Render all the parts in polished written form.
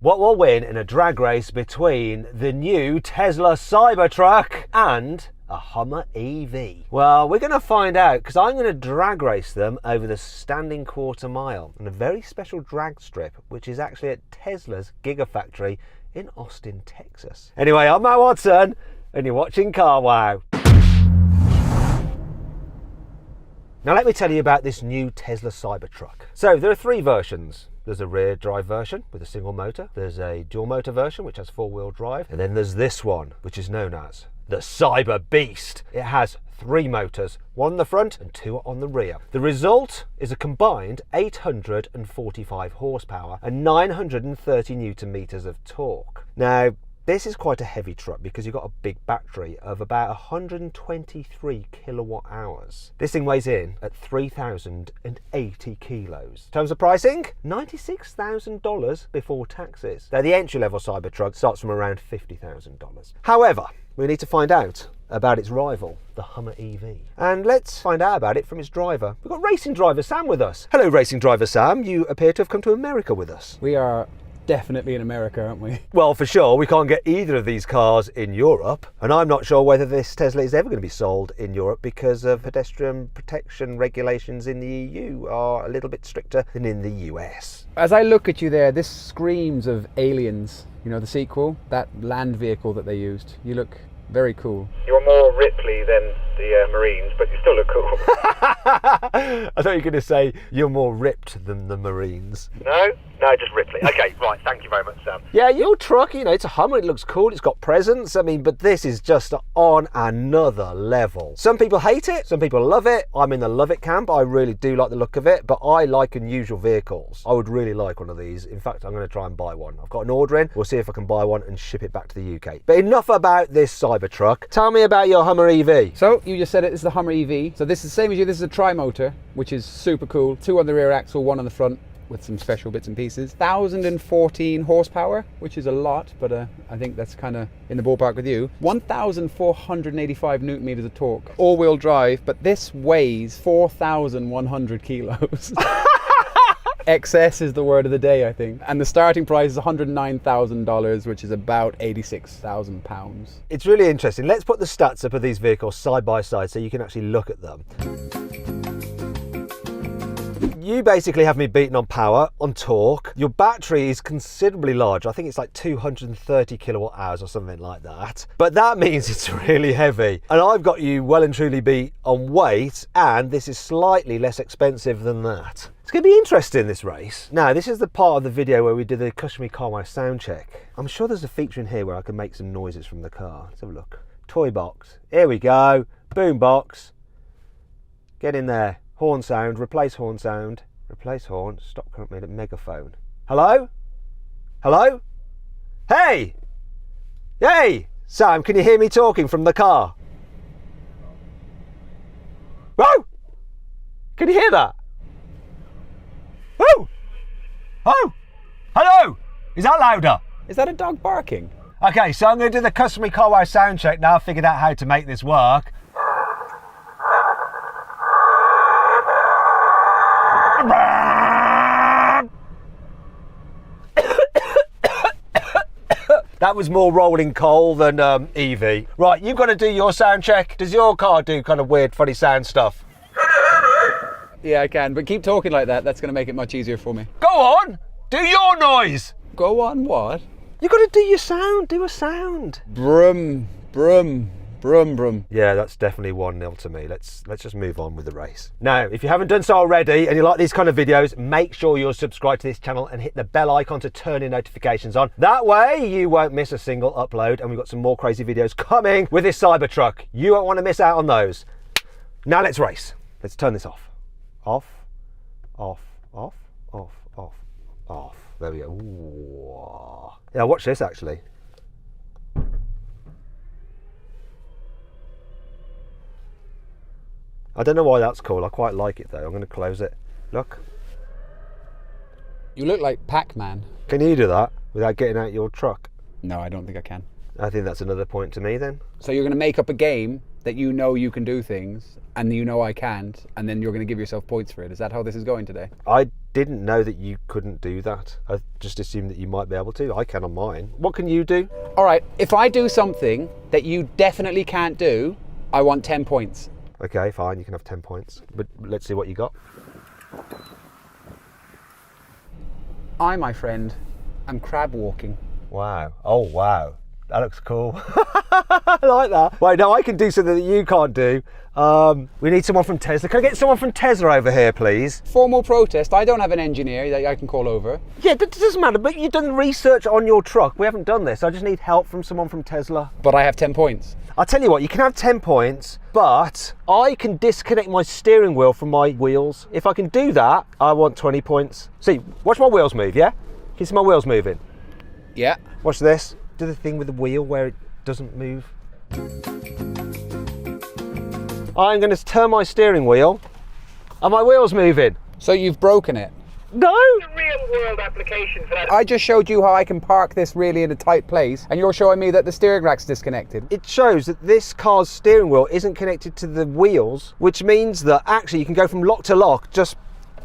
What will win in a drag race between the new Tesla Cybertruck and a Hummer EV? Well, we're going to find out, because I'm going to drag race them over the standing quarter mile on a very special drag strip, which is actually at Tesla's Gigafactory in Austin, Texas. Anyway, I'm Matt Watson, and you're watching Car Wow. Now let me tell you about this new Tesla Cybertruck. So there are three versions. There's a rear drive version with a single motor, there's a dual motor version which has four-wheel drive, and then there's this one which is known as the Cyber Beast. It has three motors, one on the front and two on the rear. The result is a combined 845 horsepower and 930 newton meters of torque. Now, this is quite a heavy truck because you've got a big battery of about 123 kilowatt hours. This thing weighs in at 3,080 kilos. In terms of pricing, $96,000 before taxes. Now, the entry-level Cybertruck starts from around $50,000. However, we need to find out about its rival, the Hummer EV. And let's find out about it from its driver. We've got racing driver Sam with us. Hello, racing driver Sam. You appear to have come to America with us. We are definitely in America, aren't we? Well, for sure, we can't get either of these cars in Europe, and I'm not sure whether this Tesla is ever going to be sold in Europe because of pedestrian protection regulations in the EU are a little bit stricter than in the US. As I look at you there, this screams of Aliens, you know, the sequel, that land vehicle that they used. You look very cool. You're more Ripley than the Marines, but you still look cool. I thought you were going to say you're more ripped than the Marines. No, just Ripley. Okay, right, thank you very much, Sam. Yeah, your truck, you know, it's a Hummer, it looks cool, it's got presence, I mean, but this is just on another level. Some people hate it, some people love it. I'm in the love it camp. I really do like the look of it, but I like unusual vehicles. I would really like one of these. In fact, I'm going to try and buy one. I've got an order in. We'll see if I can buy one and ship it back to the UK. But enough about this Cybertruck. Tell me about your Hummer EV. So, you just said it, this is the Hummer EV. So this is the same as you, this is a tri-motor, which is super cool. Two on the rear axle, one on the front, with some special bits and pieces. 1,014 horsepower, which is a lot, but I think that's kind of in the ballpark with you. 1,485 newton meters of torque. All-wheel drive, but this weighs 4,100 kilos. Excess is the word of the day, I think. And the starting price is $109,000, which is about 86,000 pounds. It's really interesting. Let's put the stats up of these vehicles side by side so you can actually look at them. You basically have me beaten on power, on torque. Your battery is considerably large. I think it's like 230 kilowatt hours or something like that. But that means it's really heavy. And I've got you well and truly beat on weight, and this is slightly less expensive than that. It's going to be interesting, this race. Now, this is the part of the video where we did the customary Car Wow sound check. I'm sure there's a feature in here where I can make some noises from the car. Let's have a look. Toy box. Here we go. Boom box. Get in there. Horn sound, replace horn sound, replace horn, stop current made at megaphone. Hello? Hello? Hey! Hey! Sam, can you hear me talking from the car? Whoa! Can you hear that? Whoa! Oh! Hello! Is that louder? Is that a dog barking? Okay, so I'm going to do the customary Car Wow sound check now. I've figured out how to make this work. That was more rolling coal than EV. Right, you've got to do your sound check. Does your car do kind of weird, funny sound stuff? Yeah, I can, but keep talking like that. That's going to make it much easier for me. Go on, do your noise. Go on, what? You've got to do your sound, do a sound. Brum, brum. Brum, brum. Yeah, that's definitely 1-0 to me. Let's just move on with the race. Now, if you haven't done so already and you like these kind of videos, make sure you're subscribed to this channel and hit the bell icon to turn your notifications on. That way you won't miss a single upload, and we've got some more crazy videos coming with this Cybertruck. You won't want to miss out on those. Now let's race. Let's turn this off. Off, off, off, off, off, off. There we go. Ooh. Yeah, watch this actually. I don't know why that's cool. I quite like it though. I'm going to close it. Look. You look like Pac-Man. Can you do that without getting out your truck? No, I don't think I can. I think that's another point to me then. So you're going to make up a game that you know you can do things and you know I can't, and then you're going to give yourself points for it. Is that how this is going today? I didn't know that you couldn't do that. I just assumed that you might be able to. I can on mine. What can you do? All right, if I do something that you definitely can't do, I want 10 points. Okay, fine, you can have 10 points. But let's see what you got. I, my friend, am crab walking. Wow. Oh, wow. That looks cool. I like that. Wait, no, I can do something that you can't do. We need someone from Tesla. Can I get someone from Tesla over here, please? Formal protest. I don't have an engineer that I can call over. Yeah, that doesn't matter, but you've done research on your truck. We haven't done this. I just need help from someone from Tesla. But I have 10 points. I'll tell you what, you can have 10 points, but I can disconnect my steering wheel from my wheels. If I can do that, I want 20 points. See, watch my wheels move, yeah? Can you see my wheels moving? Yeah. Watch this. Do the thing with the wheel where it doesn't move. I'm going to turn my steering wheel and my wheel's moving. So you've broken it? No! Real world application for that. I just showed you how I can park this really in a tight place, and you're showing me that the steering rack's disconnected. It shows that this car's steering wheel isn't connected to the wheels, which means that actually you can go from lock to lock just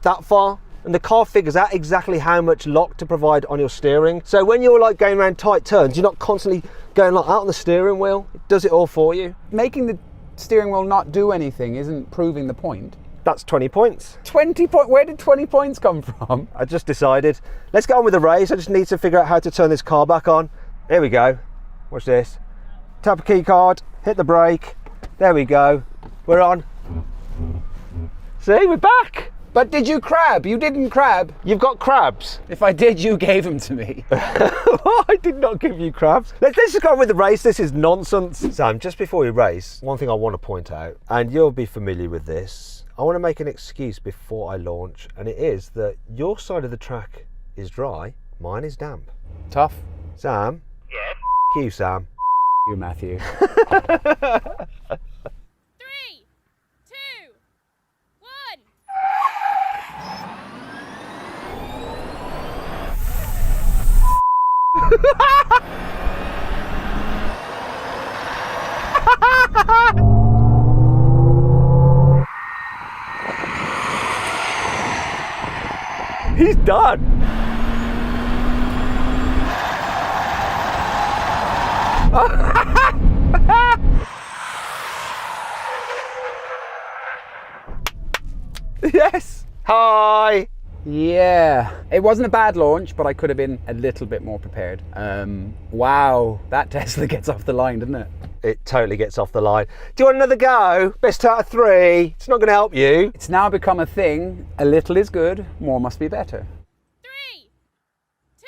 that far. And the car figures out exactly how much lock to provide on your steering. So when you're like going around tight turns, you're not constantly going like out on the steering wheel. It does it all for you. Making the steering wheel not do anything isn't proving the point. That's 20 points. 20 points? Where did 20 points come from? I just decided, let's get on with the race. I just need to figure out how to turn this car back on. Here we go. Watch this. Tap a key card, hit the brake. There we go. We're on. See, we're back. But did you crab? You didn't crab. You've got crabs. If I did, you gave them to me. I did not give you crabs. Let's just go on with the race. This is nonsense. Sam, just before we race, one thing I want to point out, and you'll be familiar with this, I want to make an excuse before I launch, and it is that your side of the track is dry, mine is damp. Tough. Sam? Yes? You, Sam. You, Matthew. 3, 2, 1. He's done. Yes. Hi. Yeah, it wasn't a bad launch, but I could have been a little bit more prepared. Wow, that Tesla gets off the line, doesn't it? It totally gets off the line. Do you want another go? Best out of 3. It's not going to help you. It's now become a thing. A little is good, more must be better. 3, 2,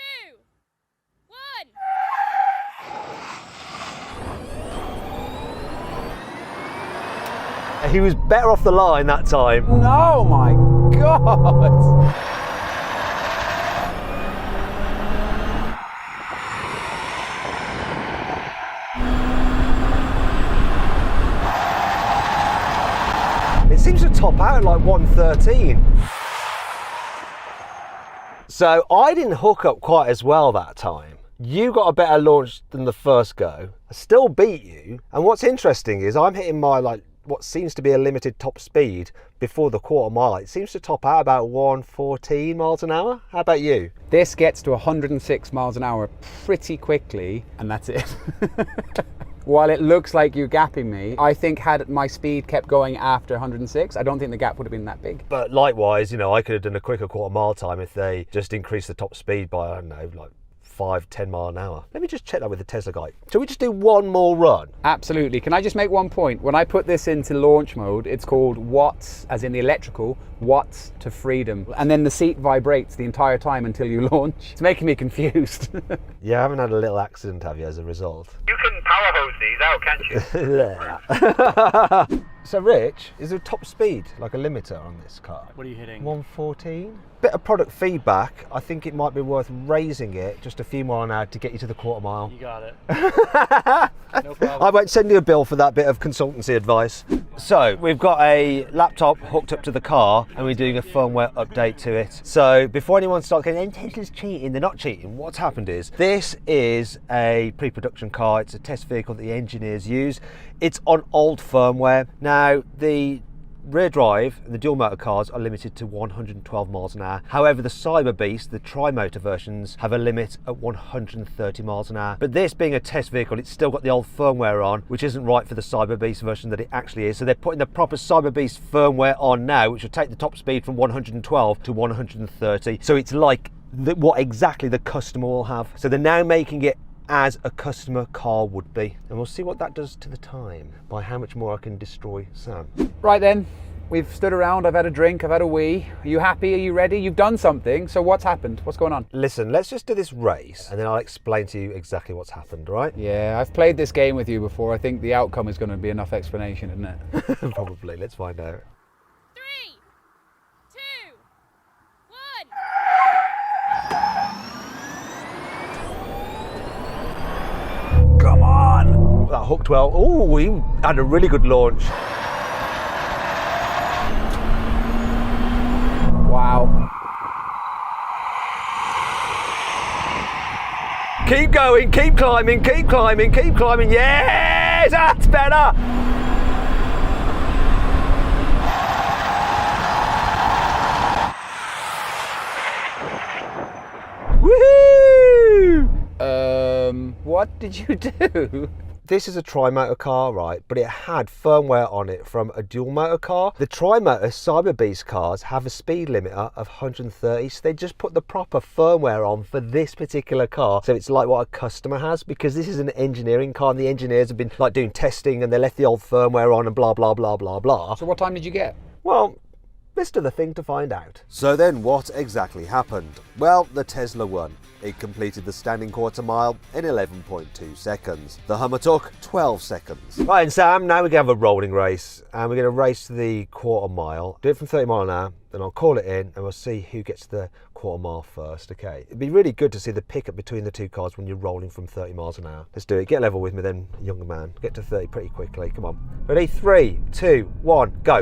1. He was better off the line that time. No, my God! It seems to top out at like 113. So I didn't hook up quite as well that time. You got a better launch than the first go. I still beat you. And what's interesting is I'm hitting my what seems to be a limited top speed before the quarter mile. It seems to top out about 114 miles an hour. How about you? This gets to 106 miles an hour pretty quickly, and that's it. While it looks like you're gapping me, I think had my speed kept going after 106, I don't think the gap would have been that big. But likewise, I could have done a quicker quarter mile time if they just increased the top speed by, I don't know, like 5-10 mile an hour. Let me just check that with the Tesla guy. Shall we just do one more run? Absolutely. Can I just make one point? When I put this into launch mode, it's called watts, as in the electrical, watts to freedom. And then the seat vibrates the entire time until you launch. It's making me confused. You haven't had a little accident, have you, as a result? You can power hose these out, can't you? So Rich, is there a top speed, like a limiter on this car? What are you hitting? 114? Bit of product feedback. I think it might be worth raising it just a few more an hour to get you to the quarter mile. You got it. No problem. I won't send you a bill for that bit of consultancy advice. So we've got a laptop hooked up to the car and we're doing a firmware update to it. So before anyone starts going, Tesla's cheating, they're not cheating. What's happened is, this is a pre-production car. It's a test vehicle that the engineers use. It's on old firmware. Now, the rear drive, the dual motor cars are limited to 112 miles an hour. However, the Cyber Beast, the tri-motor versions, have a limit at 130 miles an hour. But this being a test vehicle, it's still got the old firmware on, which isn't right for the Cyber Beast version that it actually is. So they're putting the proper Cyber Beast firmware on now, which will take the top speed from 112 to 130. So it's like what exactly the customer will have. So they're now making it as a customer car would be, and we'll see what that does to the time by how much more I can destroy Sam. Right then, we've stood around, I've had a drink, I've had a wee. Are you happy? Are you ready? You've done something, so what's happened? What's going on? Listen, let's just do this race and then I'll explain to you exactly what's happened, right? Yeah, I've played this game with you before. I think the outcome is going to be enough explanation, isn't it? Probably. Let's find out. 3, 2, 1. Come on! That hooked well. Oh, we had a really good launch. Wow. Keep going, keep climbing, keep climbing, keep climbing. Yes, that's better. Woohoo! What did you do? This is a tri-motor car, right? But it had firmware on it from a dual motor car. The tri-motor Cyber Beast cars have a speed limiter of 130, so they just put the proper firmware on for this particular car. So it's like what a customer has, because this is an engineering car and the engineers have been like doing testing and they left the old firmware on and blah, blah, blah, blah, blah. So what time did you get? Well, let's do the thing to find out. So then what exactly happened? Well, the Tesla won. It completed the standing quarter mile in 11.2 seconds. The Hummer took 12 seconds. Right, and Sam, now we're going to have a rolling race and we're going to race to the quarter mile. Do it from 30 mile an hour, then I'll call it in and we'll see who gets the quarter mile first, okay? It'd be really good to see the pickup between the two cars when you're rolling from 30 miles an hour. Let's do it. Get level with me then, younger man. Get to 30 pretty quickly. Come on. Ready? 3, 2, 1, go.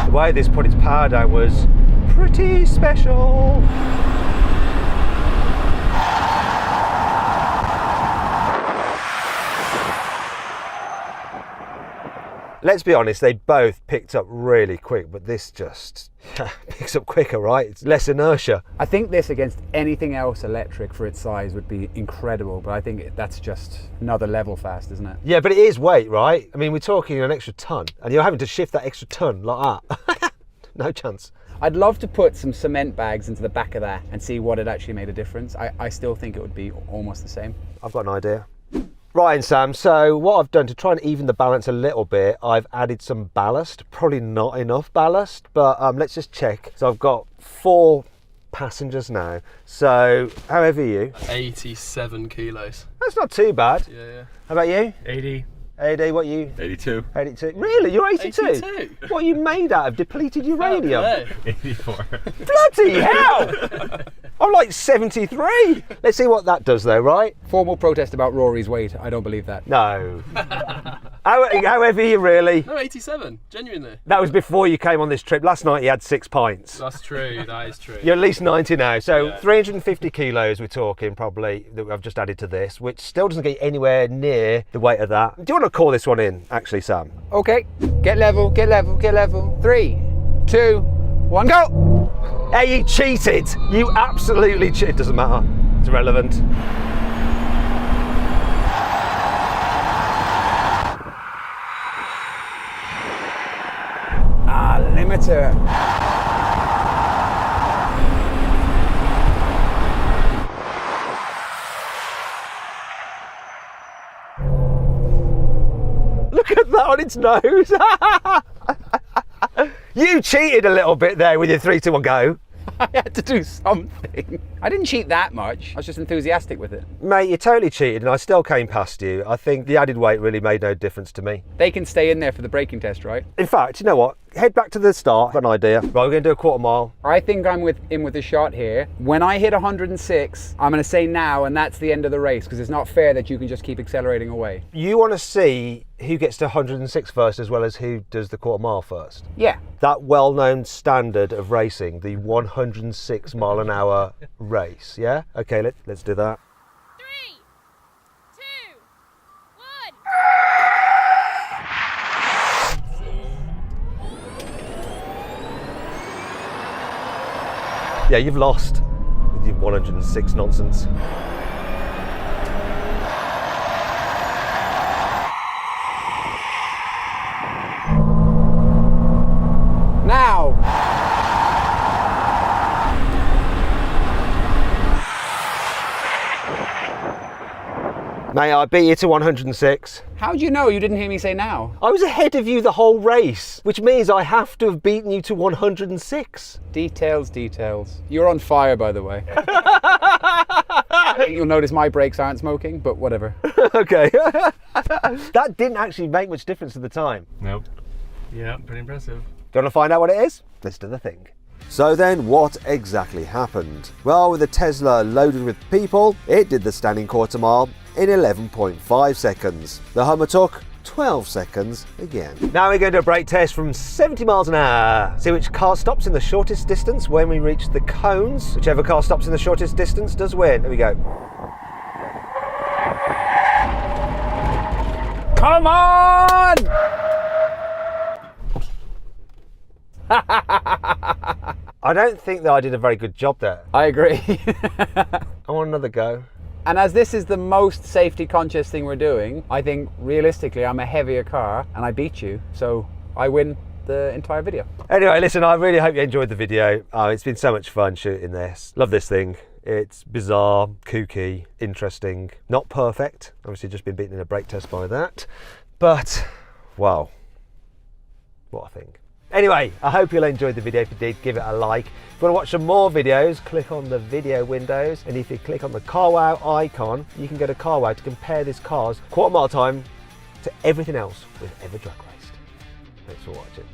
The way this put its power down was pretty special. Let's be honest, they both picked up really quick, but this just picks up quicker, right? It's less inertia. I think this against anything else electric for its size would be incredible, but I think that's just another level fast, isn't it? Yeah, but it is weight, right? I mean, we're talking an extra ton, and you're having to shift that extra ton like that. No chance. I'd love to put some cement bags into the back of that and see what it actually made a difference. I still think it would be almost the same. I've got an idea. Right, and Sam, so what I've done to try and even the balance a little bit, I've added some ballast. Probably not enough ballast, but let's just check. So I've got 4 passengers now. So how heavy are you? 87 kilos. That's not too bad. Yeah. How about you? 80. AD, what are you? 82. 82. Really? You're 82? 82. What are you made out of? Depleted uranium? 84. Bloody hell! I'm like 73. Let's see what that does though, right? Formal protest about Rory's weight. I don't believe that. No. How heavy are you really? No, 87. Genuinely. That was before you came on this trip. Last night you had 6 pints. That's true. That is true. You're at least 90 now. So Yeah. 350 kilos we're talking probably that I've just added to this, which still doesn't get anywhere near the weight of that. Do you want to call this one in, actually, Sam? Okay, get level, get level, get level. 3, 2, 1, go! Hey, you cheated! You absolutely cheated. Doesn't matter. It's irrelevant. Limiter. Look at that on its nose. You cheated a little bit there with your 3, 2, 1, go. I had to do something. I didn't cheat that much. I was just enthusiastic with it. Mate, you totally cheated and I still came past you. I think the added weight really made no difference to me. They can stay in there for the braking test, right? In fact, you know what? head back to the start. I've got an idea. Right, we're going to do a quarter mile. I think I'm in with the shot here. When I hit 106, I'm going to say now, and that's the end of the race, because it's not fair that you can just keep accelerating away. You want to see who gets to 106 first as well as who does the quarter mile first. Yeah. That well-known standard of racing, the 106 mile an hour race, yeah? Okay, let's do that. 3, 2, 1. Yeah, you've lost with your 106 nonsense. Now! Mate, I beat you to 106. How do you know? You didn't hear me say now. I was ahead of you the whole race, which means I have to have beaten you to 106. Details. You're on fire, by the way. You'll notice my brakes aren't smoking, but whatever. Okay. That didn't actually make much difference at the time. Nope. Yeah, pretty impressive. Do you want to find out what it is? Let's do the thing. So then what exactly happened? Well, with a Tesla loaded with people, it did the standing quarter mile in 11.5 seconds. The Hummer took 12 seconds again. Now we're going to do a brake test from 70 miles an hour. See which car stops in the shortest distance when we reach the cones. Whichever car stops in the shortest distance does win. Here we go. Come on! I don't think that I did a very good job there. I agree. I want another go. And as this is the most safety conscious thing we're doing, I think realistically I'm a heavier car and I beat you, so I win the entire video. Anyway, listen, I really hope you enjoyed the video. It's been so much fun shooting this. Love this thing. It's bizarre, kooky, interesting, not perfect. Obviously just been beaten in a brake test by that. But, wow, what a thing. Anyway, I hope you'll enjoy the video. If you did, give it a like. If you want to watch some more videos, click on the video windows. And if you click on the CarWow icon, you can go to CarWow to compare this car's quarter mile time to everything else we've ever drag raced. Thanks for watching.